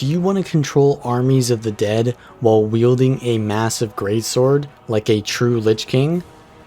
Do you want to control armies of the dead while wielding a massive greatsword like a true Lich King?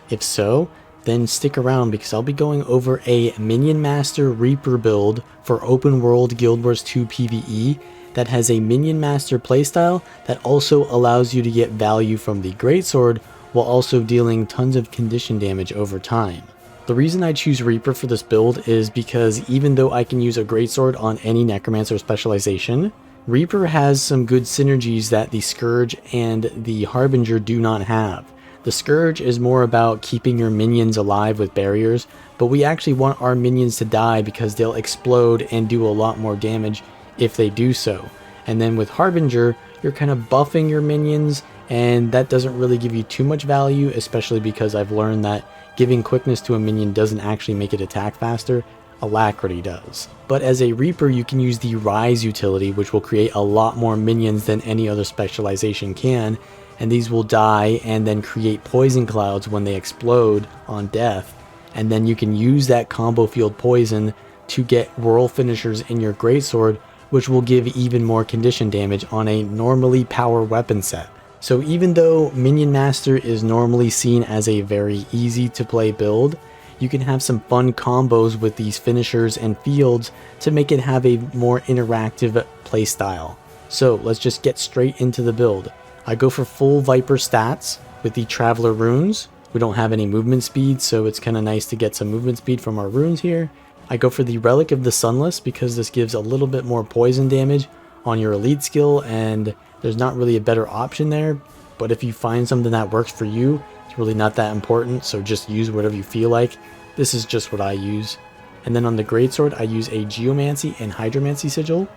If so, then stick around because I'll be going over a Minion Master Reaper build for Open World Guild Wars 2 PvE that has a Minion Master playstyle that also allows you to get value from the greatsword while also dealing tons of condition damage over time. The reason I choose Reaper for this build is because even though I can use a greatsword on any Necromancer specialization, Reaper has some good synergies that the Scourge and the Harbinger do not have. The Scourge is more about keeping your minions alive with barriers, but we actually want our minions to die because they'll explode and do a lot more damage if they do so. And then with Harbinger, you're kind of buffing your minions, and that doesn't really give you too much value, especially because I've learned that giving quickness to a minion doesn't actually make it attack faster. Alacrity does. But as a Reaper, you can use the Rise utility, which will create a lot more minions than any other specialization can, and these will die and then create poison clouds when they explode on death, and then you can use that combo field poison to get whirl finishers in your greatsword, which will give even more condition damage on a normally power weapon set. So even though Minion Master is normally seen as a very easy to play build, you can have some fun combos with these finishers and fields to make it have a more interactive playstyle. So let's just get straight into the build. I go for full Viper stats with the Traveler runes. We don't have any movement speed, so it's kind of nice to get some movement speed from our runes here. I go for the Relic of the Sunless because this gives a little bit more poison damage on your elite skill, and there's not really a better option there, but if you find something that works for you, it's really not that important, so just use whatever you feel like. This is just what I use. And then on the Greatsword, I use a Geomancy and Hydromancy sigil.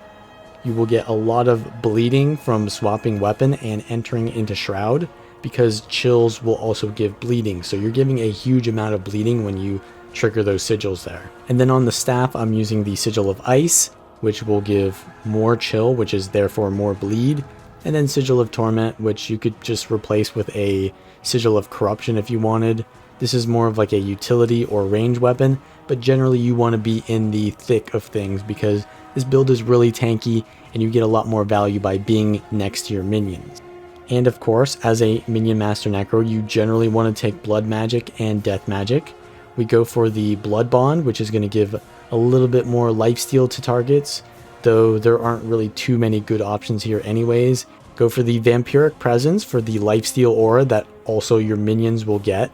You will get a lot of bleeding from swapping weapon and entering into Shroud, because chills will also give bleeding, so you're giving a huge amount of bleeding when you trigger those sigils there. And then on the staff, I'm using the Sigil of Ice, which will give more chill, which is therefore more bleed, and then Sigil of Torment, which you could just replace with a Sigil of Corruption if you wanted. This is more of like a utility or range weapon, but generally you want to be in the thick of things because this build is really tanky and you get a lot more value by being next to your minions. And of course, as a Minion Master Necro, you generally want to take Blood Magic and Death Magic. We go for the Blood Bond, which is going to give a little bit more lifesteal to targets, though there aren't really too many good options here anyways. Go for the Vampiric Presence for the lifesteal aura that also your minions will get.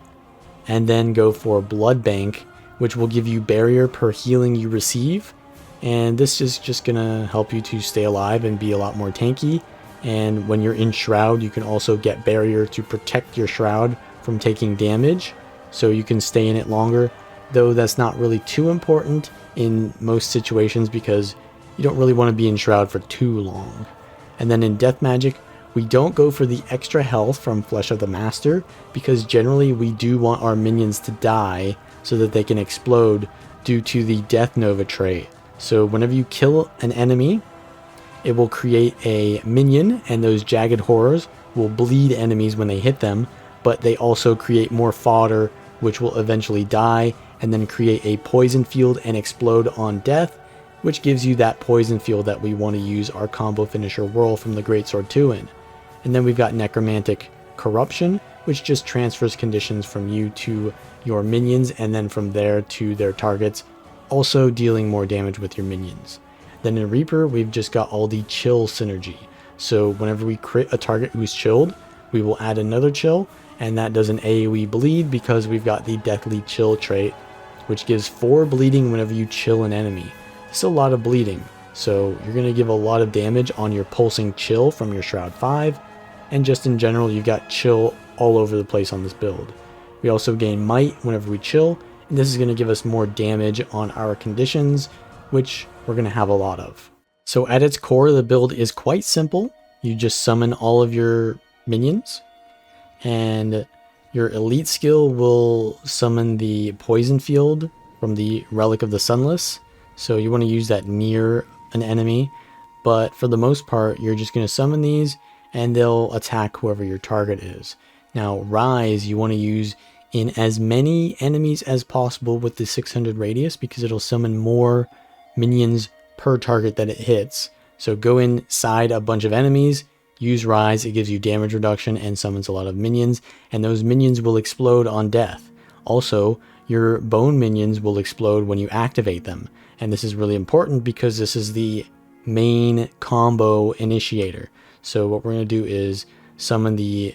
And then go for Blood Bank, which will give you barrier per healing you receive. And this is just going to help you to stay alive and be a lot more tanky. And when you're in Shroud, you can also get barrier to protect your Shroud from taking damage, so you can stay in it longer, though that's not really too important in most situations because you don't really want to be in Shroud for too long. And then in Death Magic, we don't go for the extra health from Flesh of the Master because generally we do want our minions to die so that they can explode due to the Death Nova trait. So whenever you kill an enemy, it will create a minion, and those jagged horrors will bleed enemies when they hit them, but they also create more fodder, which will eventually die, and then create a poison field and explode on death, which gives you that poison field that we want to use our combo finisher Whirl from the Greatsword 2 in. And then we've got Necromantic Corruption, which just transfers conditions from you to your minions, and then from there to their targets, also dealing more damage with your minions. Then in Reaper, we've just got all the chill synergy. So whenever we crit a target who's chilled, we will add another chill, and that does an AoE bleed because we've got the Deathly Chill trait, which gives 4 bleeding whenever you chill an enemy. It's a lot of bleeding, so you're going to give a lot of damage on your pulsing chill from your Shroud 5, and just in general, you've got chill all over the place on this build. We also gain Might whenever we chill, and this is going to give us more damage on our conditions, which we're going to have a lot of. So at its core, the build is quite simple. You just summon all of your minions, and your elite skill will summon the poison field from the Relic of the Sunless. So you want to use that near an enemy, but for the most part, you're just going to summon these and they'll attack whoever your target is. Now, Rise, you want to use in as many enemies as possible with the 600 radius because it'll summon more minions per target that it hits. So go inside a bunch of enemies, use Rise, it gives you damage reduction and summons a lot of minions, and those minions will explode on death. Also, your bone minions will explode when you activate them, and this is really important because this is the main combo initiator. So what we're going to do is summon the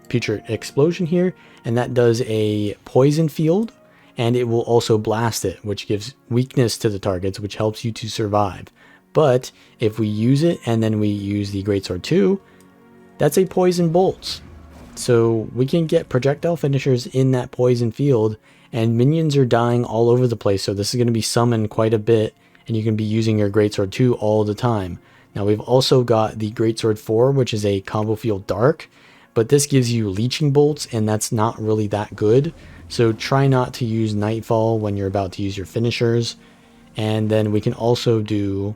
Putrid Explosion here, and that does a poison field, and it will also blast it, which gives weakness to the targets, which helps you to survive. But if we use it and then we use the Greatsword 2, that's a poison bolts. So we can get projectile finishers in that poison field, and minions are dying all over the place. So this is going to be summoned quite a bit, and you can be using your Greatsword 2 all the time. Now we've also got the Greatsword 4, which is a combo field dark, but this gives you leeching bolts, and that's not really that good. So try not to use Nightfall when you're about to use your finishers. And then we can also do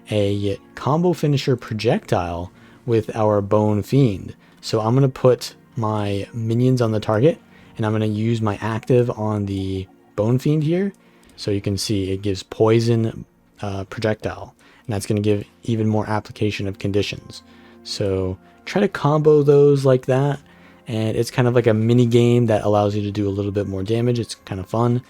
a combo finisher projectile with our Bone Fiend. So I'm going to put my minions on the target, and I'm going to use my active on the Bone Fiend here. So you can see it gives poison projectile, and that's going to give even more application of conditions. So try to combo those like that, and it's kind of like a mini game that allows you to do a little bit more damage. It's kind of fun.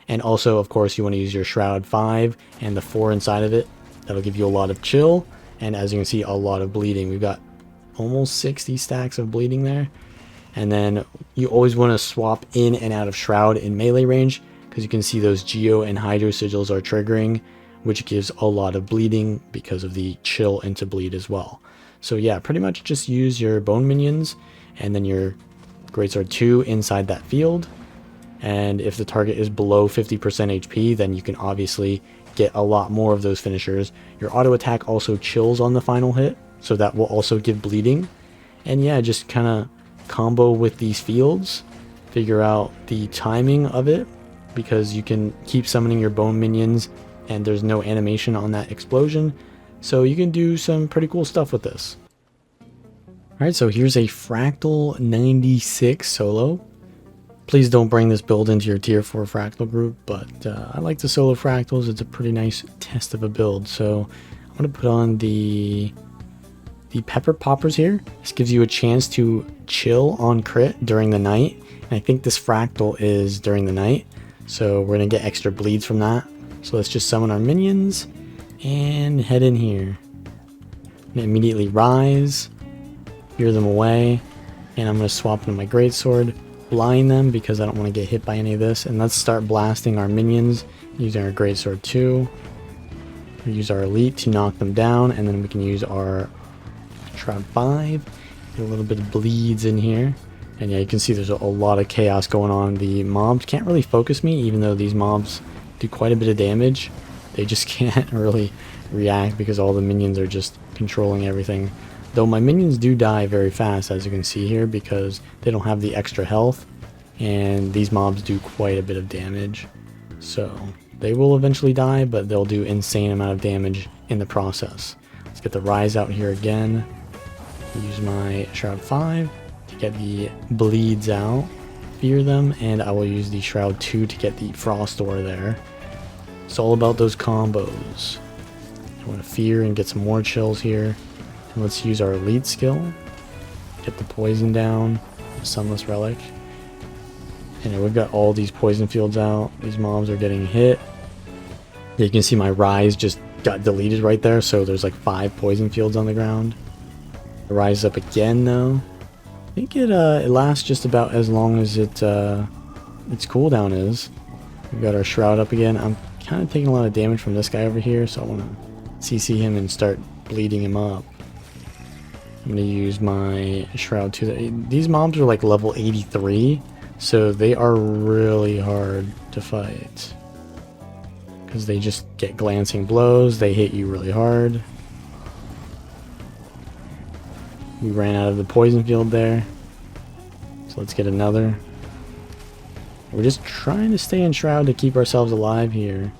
And also, of course, you want to use your Shroud 5 and the 4 inside of it. That'll give you a lot of chill, and as you can see, a lot of bleeding. We've got almost 60 stacks of bleeding there. And then you always want to swap in and out of Shroud in melee range, because you can see those Geo and Hydro Sigils are triggering, which gives a lot of bleeding because of the chill into bleed as well. So yeah, pretty much just use your bone minions and then your Greatsword 2 inside that field. And if the target is below 50% HP, then you can obviously get a lot more of those finishers. Your auto attack also chills on the final hit, so that will also give bleeding. And yeah, just kind of combo with these fields, figure out the timing of it, because you can keep summoning your bone minions and there's no animation on that explosion. So you can do some pretty cool stuff with this. Alright, so here's a Fractal 96 solo. Please don't bring this build into your tier 4 fractal group, but I like the solo fractals. It's a pretty nice test of a build. So I'm going to put on the pepper poppers here. This gives you a chance to chill on crit during the night, and I think this fractal is during the night, so we're going to get extra bleeds from that. So let's just summon our minions and head in here. And immediately rise, fear them away, and I'm going to swap into my greatsword, blind them because I don't want to get hit by any of this, and let's start blasting our minions using our greatsword 2. We use our elite to knock them down, and then we can use our Shroud 5, get a little bit of bleeds in here. And yeah, you can see there's a lot of chaos going on. The mobs can't really focus me, even though these mobs do quite a bit of damage. They just can't really react because all the minions are just controlling everything. Though my minions do die very fast, as you can see here, because they don't have the extra health, and these mobs do quite a bit of damage. So they will eventually die, but they'll do insane amount of damage in the process. Let's get the rise out here again. Use my Shroud 5 to get the bleeds out, fear them, and I will use the Shroud 2 to get the Frost Ore there. It's all about those combos. I want to fear and get some more chills here. And let's use our elite skill. Get the poison down, the Sunless Relic. And we've got all these poison fields out. These mobs are getting hit. You can see my rise just got deleted right there, so there's like 5 poison fields on the ground. Rise up again though. I think it lasts just about as long as its cooldown is. We've got our Shroud up again. I'm kind of taking a lot of damage from this guy over here, so I want to CC him and start bleeding him up. I'm going to use my Shroud 2. These mobs are like level 83, so they are really hard to fight, because they just get glancing blows. They hit you really hard. We ran out of the poison field there, so let's get another. We're just trying to stay in Shroud to keep ourselves alive here,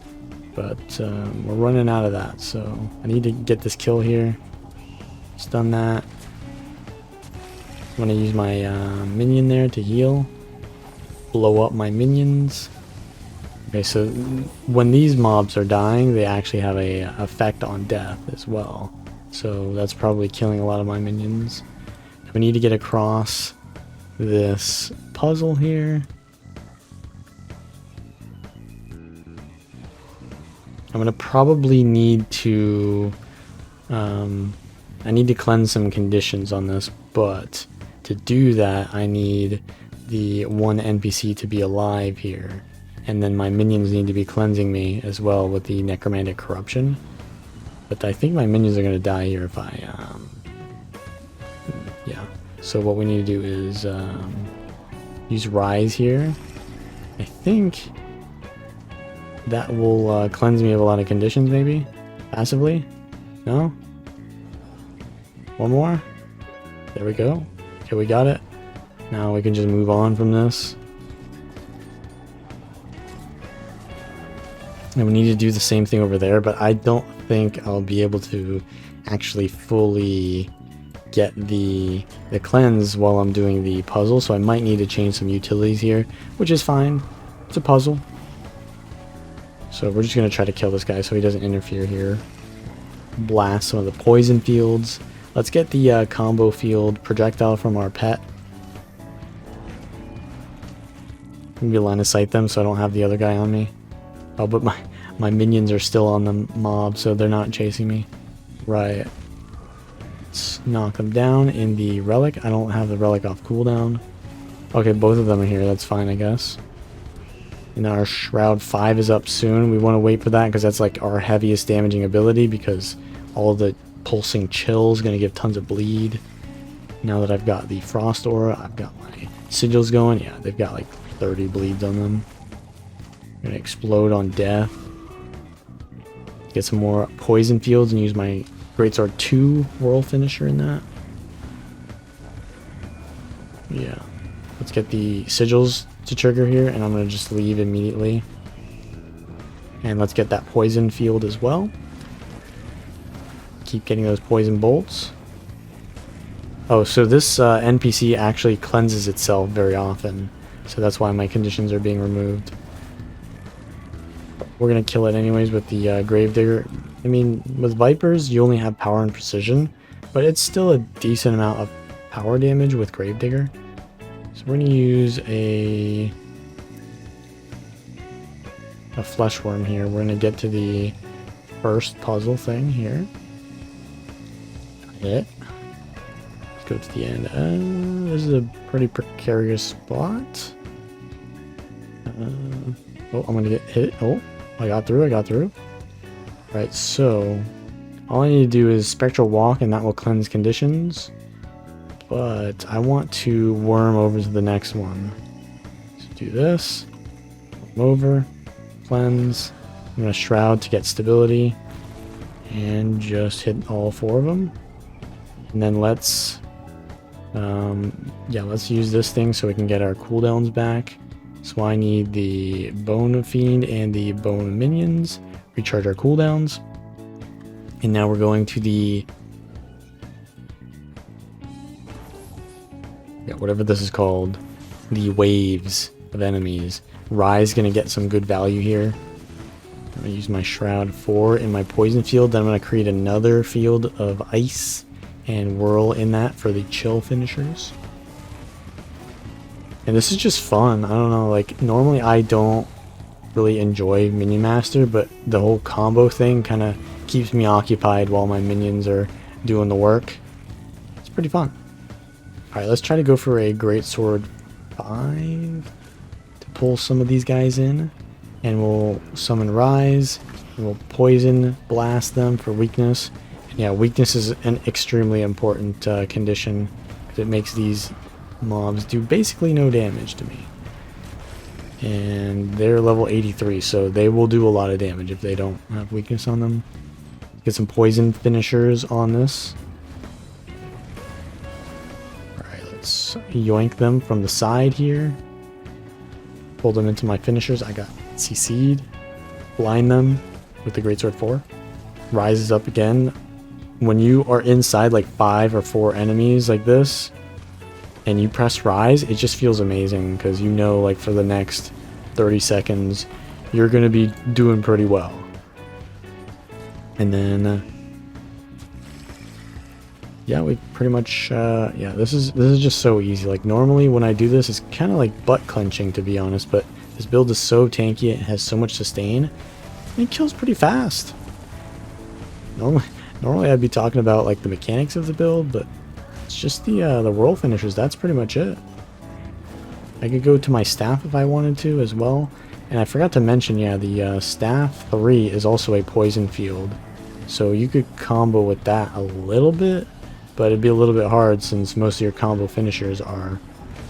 but we're running out of that, so I need to get this kill here. Stun that. I'm going to use my minion there to heal. Blow up my minions. Okay, so when these mobs are dying, they actually have a effect on death as well. So that's probably killing a lot of my minions. We need to get across this puzzle here. I'm gonna probably need to I need to cleanse some conditions on this, but to do that I need the one NPC to be alive here, and then my minions need to be cleansing me as well with the necromantic corruption. But I think my minions are gonna die here if I yeah. So what we need to do is use Rise here. I think that will cleanse me of a lot of conditions, maybe? Passively? No? One more? There we go. Okay, we got it. Now we can just move on from this. And we need to do the same thing over there, but I don't think I'll be able to actually fully get the cleanse while I'm doing the puzzle, so I might need to change some utilities here, which is fine. It's a puzzle. So we're just going to try to kill this guy so he doesn't interfere here. Blast some of the poison fields. Let's get the combo field projectile from our pet. Maybe line of sight them so I don't have the other guy on me. Oh, but my minions are still on the mob, so they're not chasing me. Right. Let's knock them down in the relic. I don't have the relic off cooldown. Okay, both of them are here. That's fine, I guess. And our Shroud 5 is up soon. We want to wait for that because that's like our heaviest damaging ability, because all the pulsing chill is going to give tons of bleed. Now that I've got the Frost Aura, I've got my sigils going. Yeah, they've got like 30 bleeds on them. I'm going to explode on death. Get some more poison fields and use my Greatsword 2 Whirl Finisher in that. Yeah. Let's get the sigils to trigger here, and I'm going to just leave immediately. And let's get that poison field as well. Keep getting those poison bolts. Oh, so this NPC actually cleanses itself very often, so that's why my conditions are being removed. We're going to kill it anyways with the Gravedigger. I mean, with Vipers, you only have power and precision, but it's still a decent amount of power damage with Gravedigger. So we're going to use a Fleshworm here. We're going to get to the first puzzle thing here. Hit. Let's go to the end. This is a pretty precarious spot. Oh, I'm going to get hit. Oh, I got through. Right, so all I need to do is Spectral Walk, and that will cleanse conditions. But I want to worm over to the next one. So do this. Worm over. Cleanse. I'm going to Shroud to get stability. And just hit all 4 of them. And then let's use this thing so we can get our cooldowns back. So I need the Bone Fiend and the Bone Minions. Recharge our cooldowns. And now we're going to the whatever this is called, the waves of enemies. Rise gonna get some good value here. I'm gonna use my Shroud 4 in my poison field. Then I'm gonna create another field of ice and whirl in that for the chill finishers. And this is just fun. I don't know, like normally I don't really enjoy Minion Master, but the whole combo thing kind of keeps me occupied while my minions are doing the work. It's pretty fun. Alright, let's try to go for a Greatsword 5 to pull some of these guys in. And we'll summon Rise, and we'll Poison Blast them for weakness. And yeah, weakness is an extremely important condition, because it makes these mobs do basically no damage to me. And they're level 83, so they will do a lot of damage if they don't have weakness on them. Get some poison finishers on this. Let's yoink them from the side here. Pull them into my finishers. I got CC'd. Blind them with the Greatsword 4. Rises up again. When you are inside like 5 or 4 enemies like this, and you press Rise, it just feels amazing, because you know like for the next 30 seconds you're going to be doing pretty well. And then yeah, we pretty much yeah, this is just so easy. Like normally when I do this, it's kind of like butt clenching, to be honest, but this build is so tanky, it has so much sustain, and it kills pretty fast. Normally I'd be talking about like the mechanics of the build, but it's just the world finishers. That's pretty much it. I could go to my staff if I wanted to as well. And I forgot to mention, yeah, the staff 3 is also a poison field. So you could combo with that a little bit, but it'd be a little bit hard since most of your combo finishers are.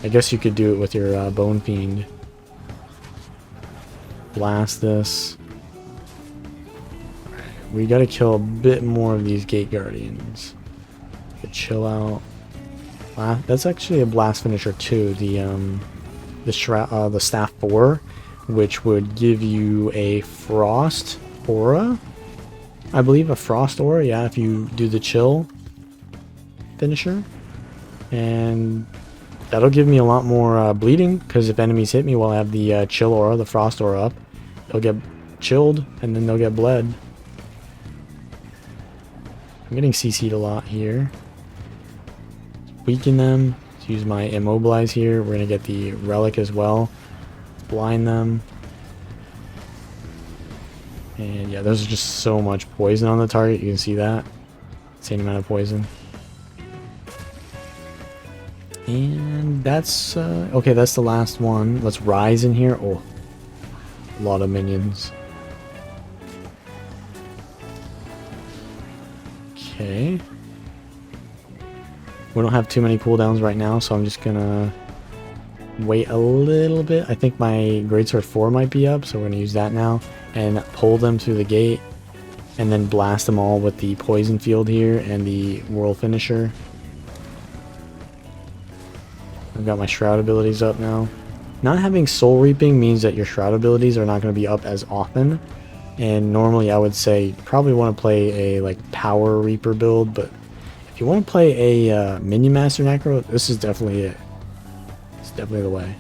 I guess you could do it with your Bone Fiend. Blast this. Alright, we gotta kill a bit more of these Gate Guardians. Chill out. That's actually a blast finisher too. The staff 4, which would give you a frost aura. I believe a frost aura, yeah, if you do the chill finisher. And that'll give me a lot more bleeding, because if enemies hit me while I have the chill aura, the frost aura up, they'll get chilled and then they'll get bled. I'm getting CC'd a lot here. Weaken them. Let's use my immobilize here. We're gonna get the relic as well. Blind them. And yeah, there's just so much poison on the target. You can see that. Same amount of poison. And that's okay, that's the last one. Let's rise in here. Oh, a lot of minions. Okay. We don't have too many cooldowns right now, so I'm just gonna wait a little bit. I think my Greatsword 4 might be up, so we're gonna use that now and pull them through the gate and then blast them all with the poison field here and the world finisher. I've got my shroud abilities up now. Not having soul reaping means that your shroud abilities are not going to be up as often, and normally I would say you probably want to play a like power reaper build, but if you want to play a Minion Master Necro, this is definitely it. It's definitely the way.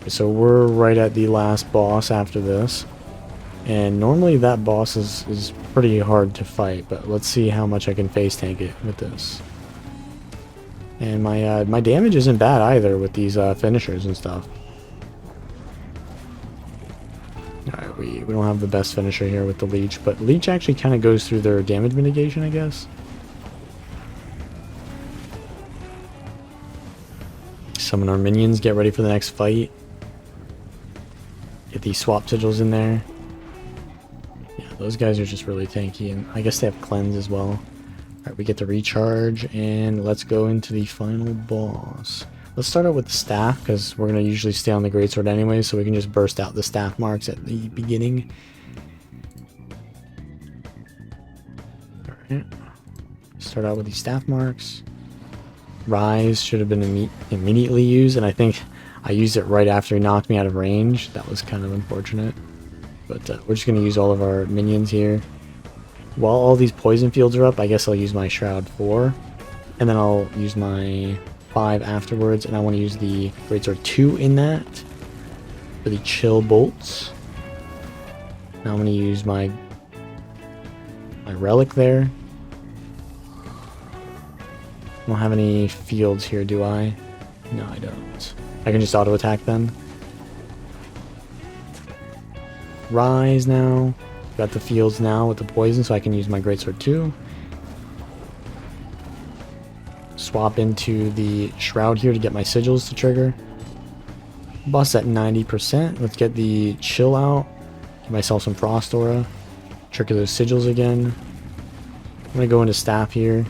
So we're right at the last boss after this. And normally that boss is pretty hard to fight, but let's see how much I can face tank it with this. And my damage isn't bad either with these finishers and stuff. Alright, we don't have the best finisher here with the Leech, but Leech actually kind of goes through their damage mitigation, I guess. Summon our minions, get ready for the next fight. Get these swap sigils in there. Yeah, those guys are just really tanky, and I guess they have cleanse as well. Alright, we get to recharge, and let's go into the final boss. Let's start out with the staff, because we're going to usually stay on the greatsword anyway, so we can just burst out the staff marks at the beginning. Alright, start out with these staff marks. Rise should have been immediately used, and I think I used it right after he knocked me out of range. That was kind of unfortunate. But we're just going to use all of our minions here. While all these poison fields are up, I guess I'll use my Shroud 4. And then I'll use my 5 afterwards. And I want to use the Greatsword 2 in that for the chill bolts. Now I'm going to use my relic there. I don't have any fields here, do I? No, I don't. I can just auto attack then. Rise now. Got the fields now with the poison, so I can use my Greatsword 2. Swap into the Shroud here to get my sigils to trigger. Boss at 90%. Let's get the chill out. Give myself some Frost Aura. Trigger those sigils again. I'm going to go into staff here.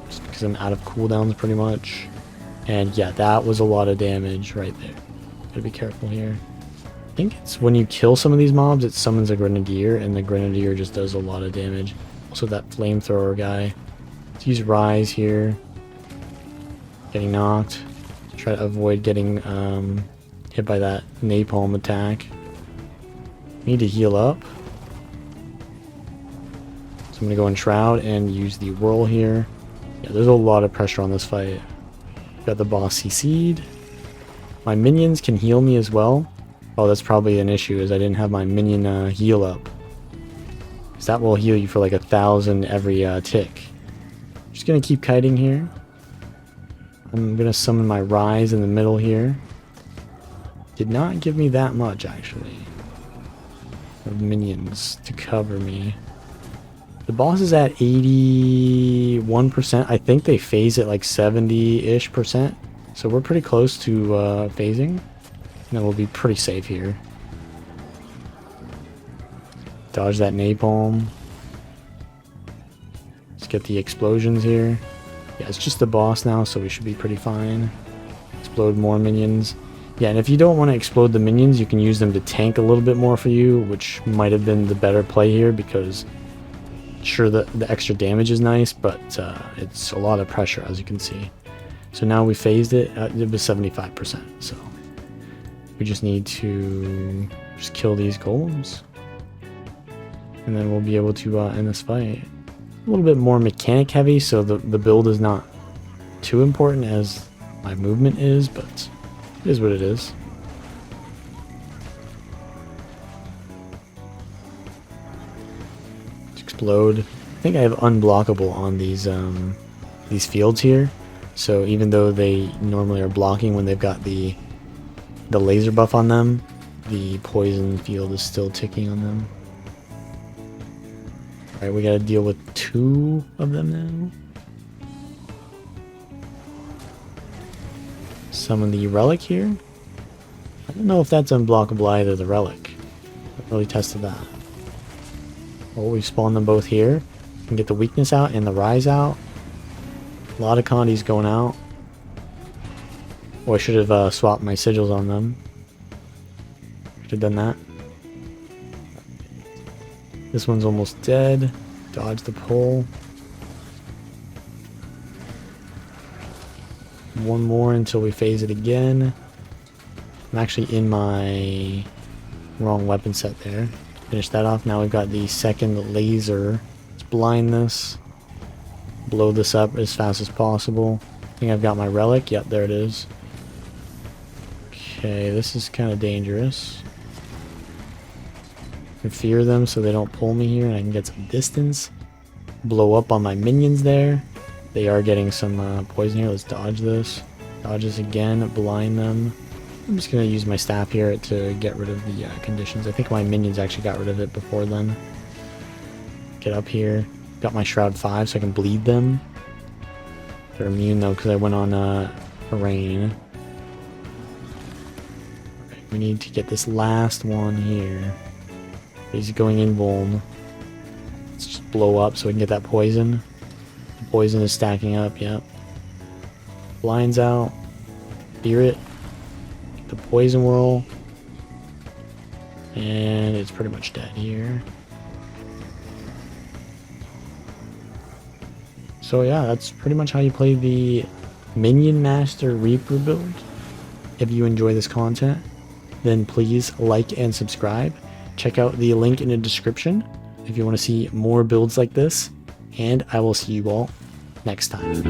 Just because I'm out of cooldowns pretty much. And yeah, that was a lot of damage right there. Gotta be careful here. I think it's when you kill some of these mobs, it summons a Grenadier, and the Grenadier just does a lot of damage. Also that Flamethrower guy. Let's use Rise here. Getting knocked. Try to avoid getting hit by that Napalm attack. Need to heal up. So I'm going to go in Shroud and use the Whirl here. Yeah, there's a lot of pressure on this fight. Got the boss CC'd. My minions can heal me as well Oh, that's probably an issue, is I didn't have my minion heal up. Because that will heal you for like 1,000 every tick. Just gonna keep kiting here. I'm gonna summon my Rise in the middle here. Did not give me that much, actually, of minions to cover me. The boss is at 81%. I think they phase at like 70-ish%. So we're pretty close to phasing. And then we'll be pretty safe here. Dodge that napalm. Let's get the explosions here. Yeah, it's just the boss now, so we should be pretty fine. Explode more minions. Yeah, and if you don't want to explode the minions, you can use them to tank a little bit more for you, which might have been the better play here, because sure, the extra damage is nice, but it's a lot of pressure, as you can see. So now we phased it. It was 75%, so we just need to just kill these golems, and then we'll be able to end this fight. A little bit more mechanic heavy, so the build is not too important as my movement is, but it is what it is. Explode. I think I have unblockable on these fields here, so even though they normally are blocking when they've got the laser buff on them, the poison field is still ticking on them. Alright, we gotta deal with 2 of them now. Summon the relic here. I don't know if that's unblockable either, the relic. I haven't really tested that. Well, we spawn them both here. And get the weakness out and the rise out. A lot of condies going out. Oh, I should have swapped my sigils on them. Should have done that. This one's almost dead. Dodge the pull. One more until we phase it again. I'm actually in my wrong weapon set there. Finish that off. Now we've got the second laser. Let's blind this. Blow this up as fast as possible. I think I've got my relic. Yep, there it is. Okay, this is kind of dangerous. I can fear them so they don't pull me here, and I can get some distance. Blow up on my minions there. They are getting some poison here. Let's dodge this. Dodge this again. Blind them. I'm just going to use my staff here to get rid of the conditions. I think my minions actually got rid of it before then. Get up here. Got my Shroud 5 so I can bleed them. They're immune though because I went on rain. Right, we need to get this last one here. He's going in vuln. Let's just blow up so we can get that poison. The poison is stacking up, yep. Blinds out. Fear it. The poison whirl, and it's pretty much dead here. So yeah, that's pretty much how you play the Minion Master Reaper build. If you enjoy this content, then please like and subscribe. Check out the link in the description if you want to see more builds like this, and I will see you all next time.